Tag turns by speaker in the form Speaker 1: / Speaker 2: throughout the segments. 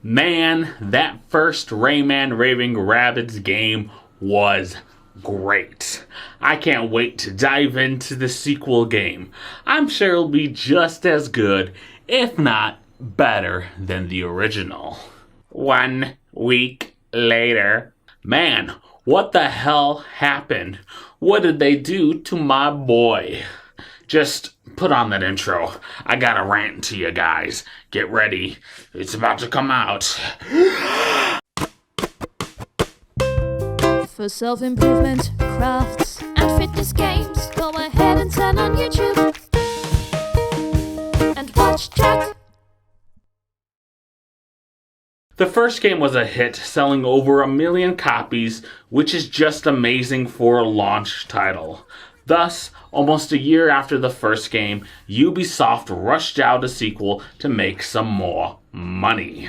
Speaker 1: Man, that first Rayman Raving Rabbids game was great. I can't wait to dive into the sequel game. I'm sure it'll be just as good, if not better than the original. 1 week later. Man, what the hell happened? What did they do to my boy? Just put on that intro. I got a rant to you guys. Get ready. It's about to come out.
Speaker 2: For self-improvement, crafts, and fitness games, go ahead and turn on YouTube and watch Chat.
Speaker 1: The first game was a hit, selling over 1 million copies, which is just amazing for a launch title. Thus, almost a year after the first game, Ubisoft rushed out a sequel to make some more money.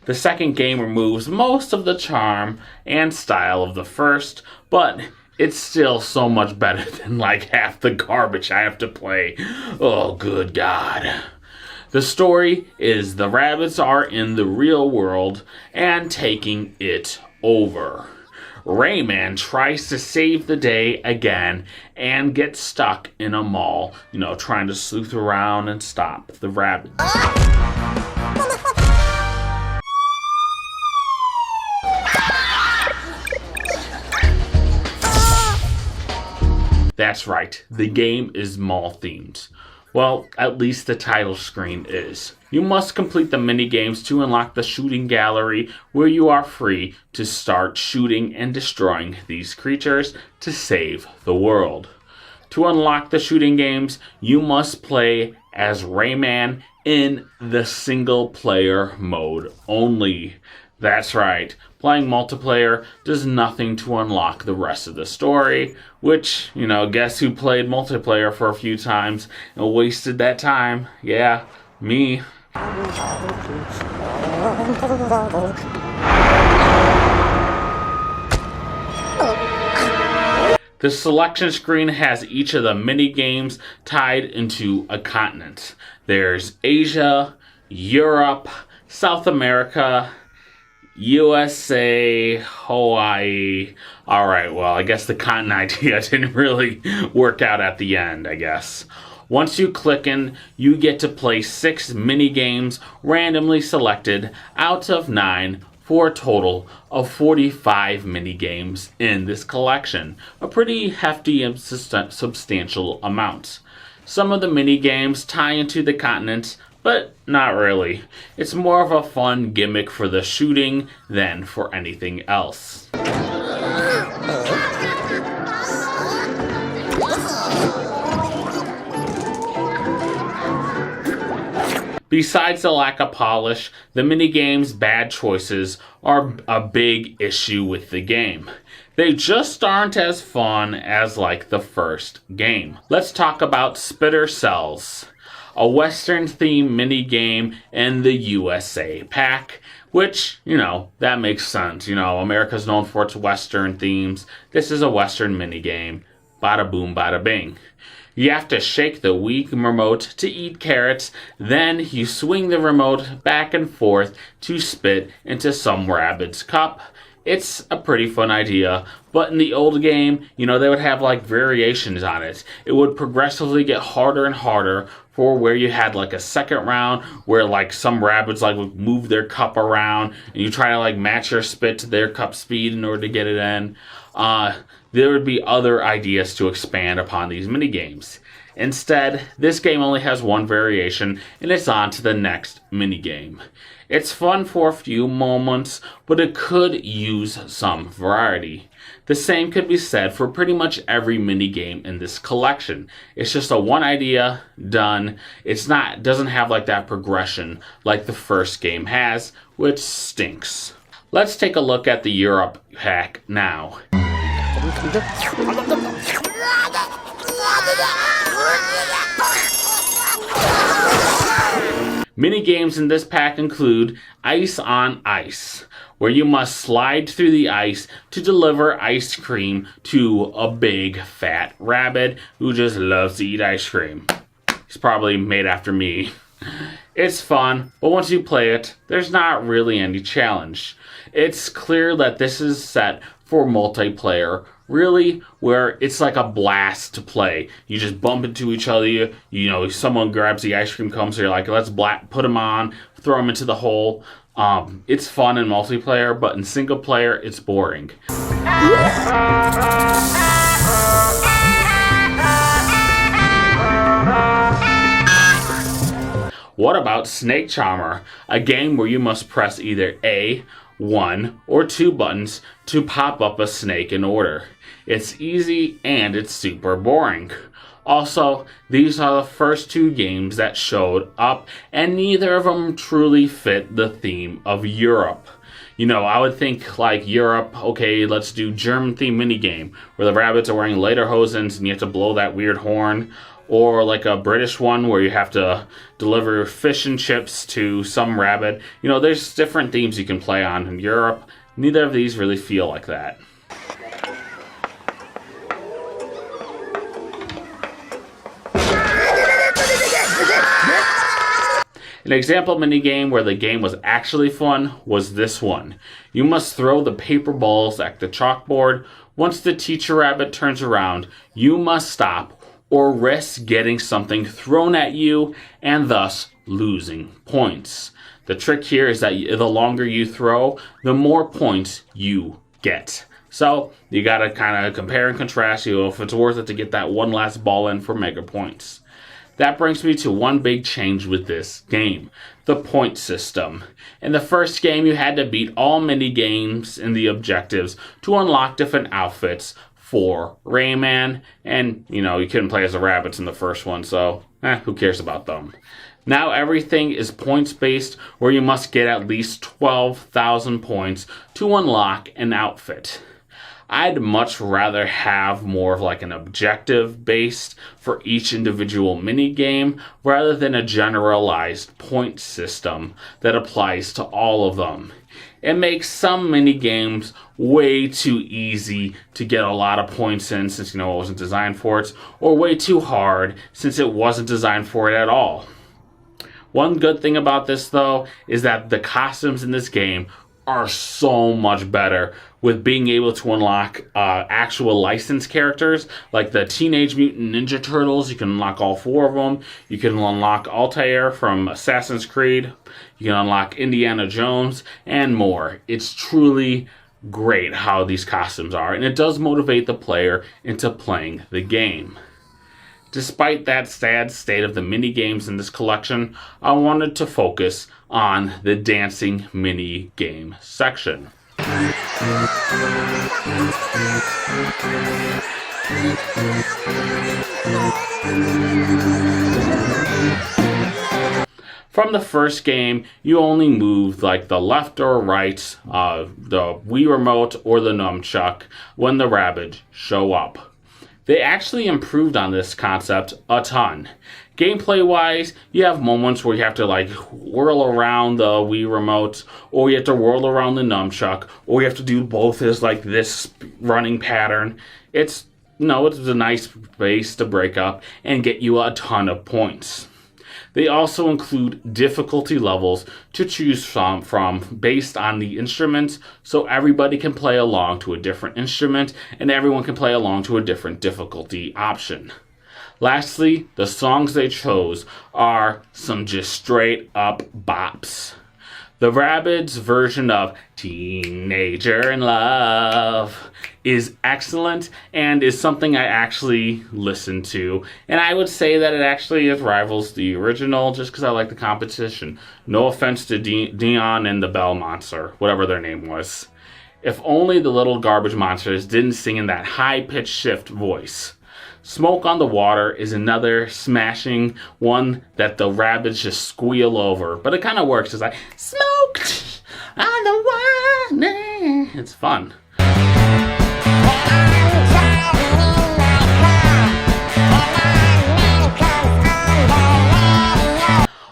Speaker 1: The second game removes most of the charm and style of the first, but it's still so much better than like half the garbage I have to play. Oh, good God. The story is the rabbits are in the real world and taking it over. Rayman tries to save the day again and gets stuck in a mall, trying to sleuth around and stop the rabbits. That's right, the game is mall themed. Well, at least the title screen is. You must complete the mini-games to unlock the shooting gallery, where you are free to start shooting and destroying these creatures to save the world. To unlock the shooting games, you must play as Rayman in the single-player mode only. That's right, playing multiplayer does nothing to unlock the rest of the story, which, guess who played multiplayer for a few times and wasted that time? Yeah, me. The selection screen has each of the mini-games tied into a continent. There's Asia, Europe, South America, USA, Hawaii. Alright, well, I guess the continent idea didn't really work out at the end, I guess. Once you click in, you get to play 6 mini-games randomly selected out of 9 for a total of 45 mini-games in this collection. A pretty hefty and substantial amount. Some of the mini-games tie into the continent, but not really. It's more of a fun gimmick for the shooting than for anything else. Besides the lack of polish, the minigame's bad choices are a big issue with the game. They just aren't as fun as like the first game. Let's talk about Spitter Cells, a Western-themed mini-game in the USA pack, which, that makes sense. America's known for its Western themes. This is a Western mini-game. Bada boom, bada bing. You have to shake the Wii remote to eat carrots, then you swing the remote back and forth to spit into some rabbit's cup. It's a pretty fun idea, but in the old game, they would have like variations on it. It would progressively get harder and harder for where you had like a second round where like some rabbits like would move their cup around and you try to like match your spit to their cup speed in order to get it in. There would be other ideas to expand upon these minigames. Instead, this game only has one variation, and it's on to the next minigame. It's fun for a few moments, but it could use some variety. The same could be said for pretty much every minigame in this collection. It's just a one idea, done. Doesn't have like that progression like the first game has, which stinks. Let's take a look at the Europe pack now. Mini-games in this pack include Ice on Ice, where you must slide through the ice to deliver ice cream to a big fat rabbit who just loves to eat ice cream. He's probably made after me. It's fun, but once you play it, there's not really any challenge. It's clear that this is set for multiplayer, really, where it's like a blast to play. You just bump into each other, someone grabs the ice cream cone, so you're like, let's put them on, throw them into the hole. It's fun in multiplayer, but in single player, it's boring. What about Snake Charmer, a game where you must press either A, 1, or 2 buttons to pop up a snake in order? It's easy and it's super boring. Also, these are the first 2 games that showed up, and neither of them truly fit the theme of Europe. I would think like Europe, okay, let's do German themed minigame, where the rabbits are wearing lederhosens and you have to blow that weird horn. Or like a British one where you have to deliver fish and chips to some rabbit. There's different themes you can play on in Europe. Neither of these really feel like that. An example minigame where the game was actually fun was this one. You must throw the paper balls at the chalkboard. Once the teacher rabbit turns around, you must stop or risk getting something thrown at you and thus losing points. The trick here is that the longer you throw, the more points you get. So you gotta kind of compare and contrast, if it's worth it to get that one last ball in for mega points. That brings me to one big change with this game, the point system. In the first game, you had to beat all mini games in the objectives to unlock different outfits for Rayman, and you couldn't play as the rabbits in the first one, so who cares about them? Now everything is points based, where you must get at least 12,000 points to unlock an outfit. I'd much rather have more of like an objective based for each individual mini game rather than a generalized point system that applies to all of them. It makes some mini games way too easy to get a lot of points in since it wasn't designed for it, or way too hard since it wasn't designed for it at all. One good thing about this though is that the costumes in this game are so much better, with being able to unlock actual licensed characters like the Teenage Mutant Ninja Turtles. You can unlock all 4 of them. You can unlock Altair from Assassin's Creed. You can unlock Indiana Jones and more. It's truly great how these costumes are, and it does motivate the player into playing the game. Despite that sad state of the mini games in this collection, I wanted to focus on the dancing mini game section. From the first game, you only move like the left or right, the Wii Remote or the nunchuck when the rabbits show up. They actually improved on this concept a ton. Gameplay wise, you have moments where you have to like whirl around the Wii Remote, or you have to whirl around the nunchuck, or you have to do both as like this running pattern. It's a nice base to break up and get you a ton of points. They also include difficulty levels to choose from based on the instruments, so everybody can play along to a different instrument and everyone can play along to a different difficulty option. Lastly, the songs they chose are some just straight up bops. The Rabbids version of Teenager in Love is excellent and is something I actually listen to. And I would say that it actually rivals the original just because I like the competition. No offense to Dion and the Bell Monster, whatever their name was. If only the little garbage monsters didn't sing in that high-pitched shift voice. Smoke on the Water is another smashing one that the rabbits just squeal over. But it kind of works. It's like, smoked on the water. It's fun.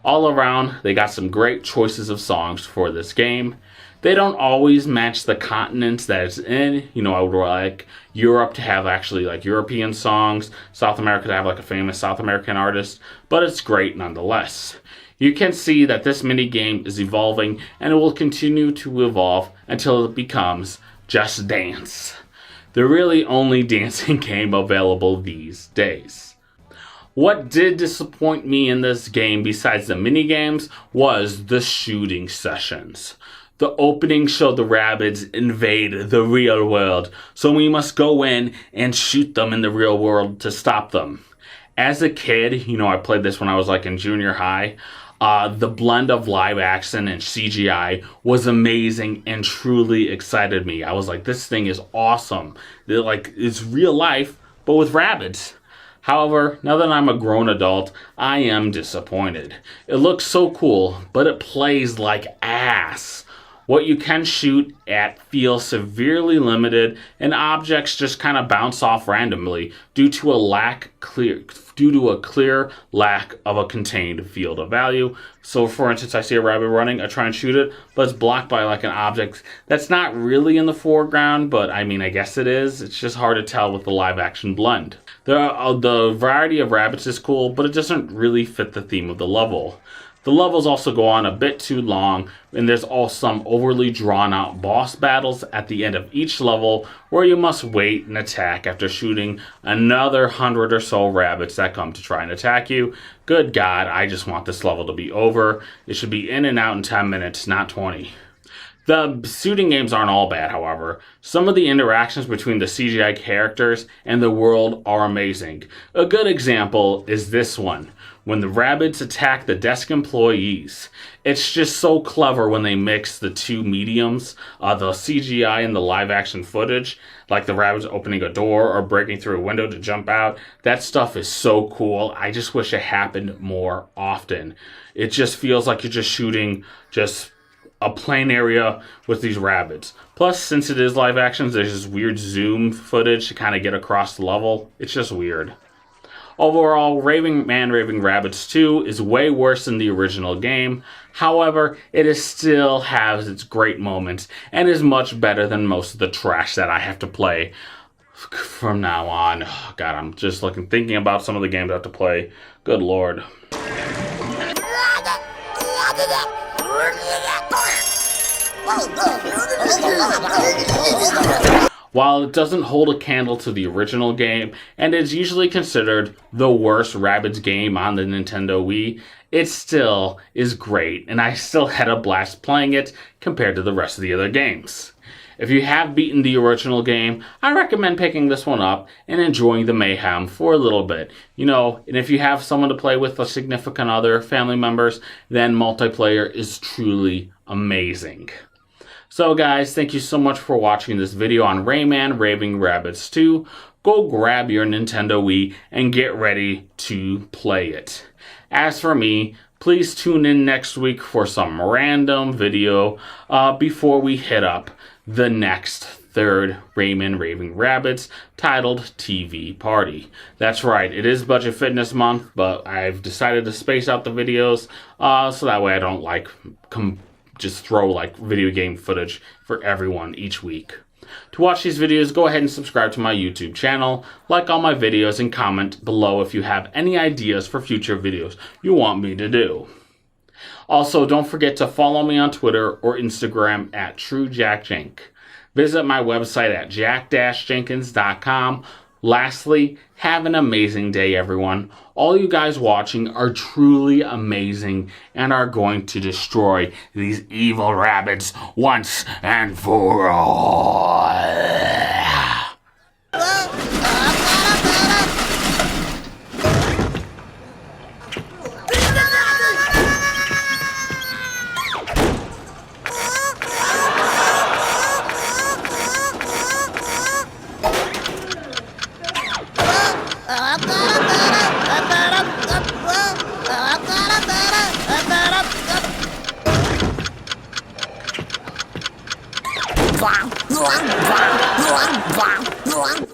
Speaker 1: All around, they got some great choices of songs for this game. They don't always match the continents that it's in. I would like Europe to have actually like European songs, South America to have like a famous South American artist, but it's great nonetheless. You can see that this minigame is evolving, and it will continue to evolve until it becomes Just Dance, the really only dancing game available these days. What did disappoint me in this game besides the minigames was the shooting sessions. The opening showed the Rabbids invade the real world, so we must go in and shoot them in the real world to stop them. As a kid, I played this when I was in junior high. The blend of live action and CGI was amazing and truly excited me. I was like, this thing is awesome. It's real life, but with Rabbids. However, now that I'm a grown adult, I am disappointed. It looks so cool, but it plays like ass. What you can shoot at feels severely limited, and objects just kind of bounce off randomly due to a clear lack of a contained field of value. So for instance, I see a rabbit running, I try and shoot it, but it's blocked by an object that's not really in the foreground, but I guess it is. It's just hard to tell with the live action blend. The variety of rabbits is cool, but it doesn't really fit the theme of the level. The levels also go on a bit too long, and there's also some overly drawn out boss battles at the end of each level where you must wait and attack after shooting another 100 or so rabbits that come to try and attack you. Good God, I just want this level to be over. It should be in and out in 10 minutes, not 20. The shooting games aren't all bad, however. Some of the interactions between the CGI characters and the world are amazing. A good example is this one, when the Rabbids attack the desk employees. It's just so clever when they mix the two mediums, the CGI and the live action footage, like the Rabbids opening a door or breaking through a window to jump out. That stuff is so cool. I just wish it happened more often. It just feels like you're just shooting a plain area with these Rabbids. Plus, since it is live action, there's this weird zoom footage to kind of get across the level. It's just weird. Overall, Rayman Raving Rabbids 2 is way worse than the original game. However, it still has its great moments and is much better than most of the trash that I have to play from now on. Oh, God, I'm just thinking about some of the games I have to play. Good Lord. While it doesn't hold a candle to the original game, and is usually considered the worst Rabbids game on the Nintendo Wii, it still is great, and I still had a blast playing it compared to the rest of the other games. If you have beaten the original game, I recommend picking this one up and enjoying the mayhem for a little bit. And if you have someone to play with, a significant other, family members, then multiplayer is truly amazing. So guys, thank you so much for watching this video on Rayman Raving Rabbids 2. Go grab your Nintendo Wii and get ready to play it. As for me, please tune in next week for some random video before we hit up the next third Rayman Raving Rabbids titled TV Party. That's right, it is Budget Fitness Month, but I've decided to space out the videos so that way I don't just throw video game footage for everyone each week. To watch these videos, go ahead and subscribe to my YouTube channel, like all my videos, and comment below if you have any ideas for future videos you want me to do. Also, don't forget to follow me on Twitter or Instagram at TrueJackJenk. Visit my website at jack-jenkins.com. Lastly, have an amazing day, everyone. All you guys watching are truly amazing and are going to destroy these evil Rabbids once and for all.
Speaker 3: Blah, blah, blah, blah, blah, blah.